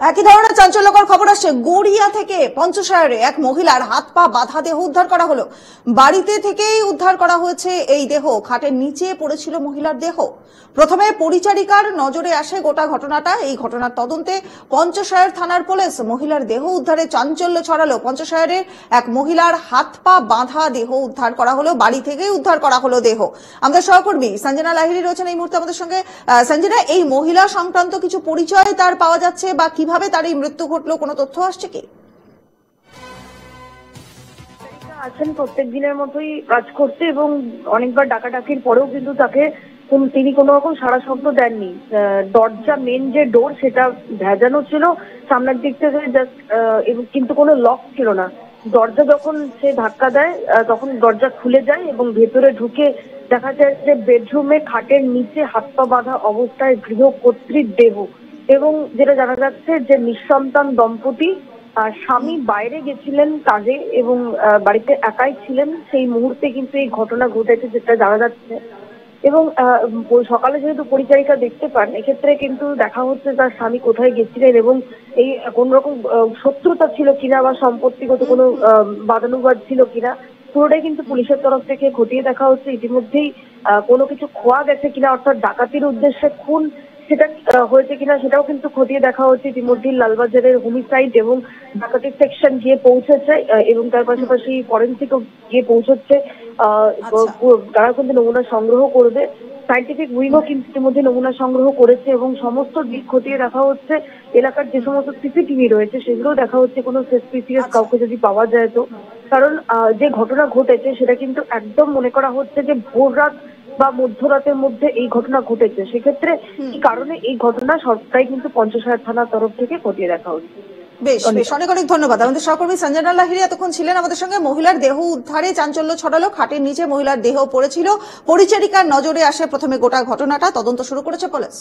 একই ধরনের চাঞ্চল্যকর খবর আসছে গড়িয়া থেকে পঞ্চশায়রে এক মহিলার হাত পা বাঁধা দেহ উদ্ধার করা হলো। বাড়িতে থেকেই উদ্ধার করা হয়েছে এই দেহ। খাটের নিচে পড়েছিল মহিলার দেহ। প্রথমে পরিচারিকার নজরে আসে গোটা ঘটনাটা। এই ঘটনার তদন্তে পঞ্চশায়র থানার পুলিশ মহিলার দেহ উদ্ধারে চাঞ্চল্য ছড়ালো। পঞ্চশায়রের এক মহিলার হাত পা বাঁধা দেহ উদ্ধার করা হলো, বাড়ি থেকেই উদ্ধার করা হলো দেহ। আমাদের সহকর্মী সঞ্জনা লাহিড়ী রয়েছেন এই মুহূর্তে আমাদের সঙ্গে। সঞ্জনা, এই মহিলা সংক্রান্ত কিছু পরিচয় তার পাওয়া যাচ্ছে বা কিভাবে তার এই মৃত্যু ঘটলো, কোনো তথ্য আসছে কি? আছেন প্রত্যেক দিনের মতোই কাজ করতে এবং অনেকবার ডাকাডাকির পরেও কিন্তু তাকে তিনি কোনো রকম সাড়া শব্দ দেননি। দরজা মেন যে ডোর সেটা ভেজানো ছিল সামনের দিক থেকে জাস্ট, কিন্তু কোনো লক ছিল না। দরজা যখন সে ধাক্কা দেয় তখন দরজা খুলে যায় এবং ভেতরে ঢুকে দেখা যায় যে বেডরুমে খাটের নিচে হাত পা বাঁধা অবস্থায় গৃহকর্ত্রীর দেহ। এবং যেটা জানা যাচ্ছে যে নিঃসন্তান দম্পতি, স্বামী বাইরে গেছিলেন কাজে এবং বাড়িতে একাই ছিলেন সেই মুহূর্তে কিন্তু এই ঘটনা ঘটেছে যেটা জানা যাচ্ছে। এবং সকালে যেহেতু পরিচারিকা দেখতে পান, এক্ষেত্রে কিন্তু দেখা হচ্ছে তার স্বামী কোথায় গেছিলেন এবং এই কোন রকম শত্রুতা ছিল কিনা বা সম্পত্তিগত কোনো বাদানুবাদ ছিল কিনা পুরোটাই কিন্তু পুলিশের তরফ থেকে খতিয়ে দেখা হচ্ছে। ইতিমধ্যেই কোনো কিছু খোয়া গেছে কিনা, অর্থাৎ ডাকাতির উদ্দেশ্যে খুন সেটা হয়েছে কিনা সেটাও কিন্তু খতিয়ে দেখা হচ্ছে। ইতিমধ্যেই লালবাজারের হোমিসাইড এবং ডাকাতি সেকশন গিয়ে পৌঁছেছে এবং তার পাশাপাশি ফরেনসিকও গিয়ে পৌঁছচ্ছে। তারা কিন্তু নমুনা সংগ্রহ করবে। সাইন্টিফিক উইংও কিন্তু ইতিমধ্যে নমুনা সংগ্রহ করেছে এবং সমস্ত দিক খতিয়ে দেখা হচ্ছে। এলাকার যে সমস্ত সিসিটিভি রয়েছে সেগুলো দেখা হচ্ছে কোনো সাসপিসিয়াস কাউকে যদি পাওয়া যায় তো। কারণ যে ঘটনা ঘটেছে সেটা কিন্তু একদম মনে করা হচ্ছে যে ভোর রাত বা মধ্যরাতের মধ্যে এই ঘটনা ঘটেছে। সেক্ষেত্রে কি কারণে এই ঘটনা সবটাই কিন্তু পঞ্চশায়র থানার তরফ থেকে খতিয়ে দেখা হচ্ছে। বেশ বেশ, অনেক অনেক ধন্যবাদ। আমাদের সহকর্মী সঞ্জনা লাহিড়ী এতক্ষণ ছিলেন আমাদের সঙ্গে। মহিলার দেহ উদ্ধারে চাঞ্চল্য ছড়ালো। খাটের নিচে মহিলার দেহ পড়েছিল। পরিচারিকার নজরে আসে প্রথমে গোটা ঘটনাটা। তদন্ত শুরু করেছে পুলিশ।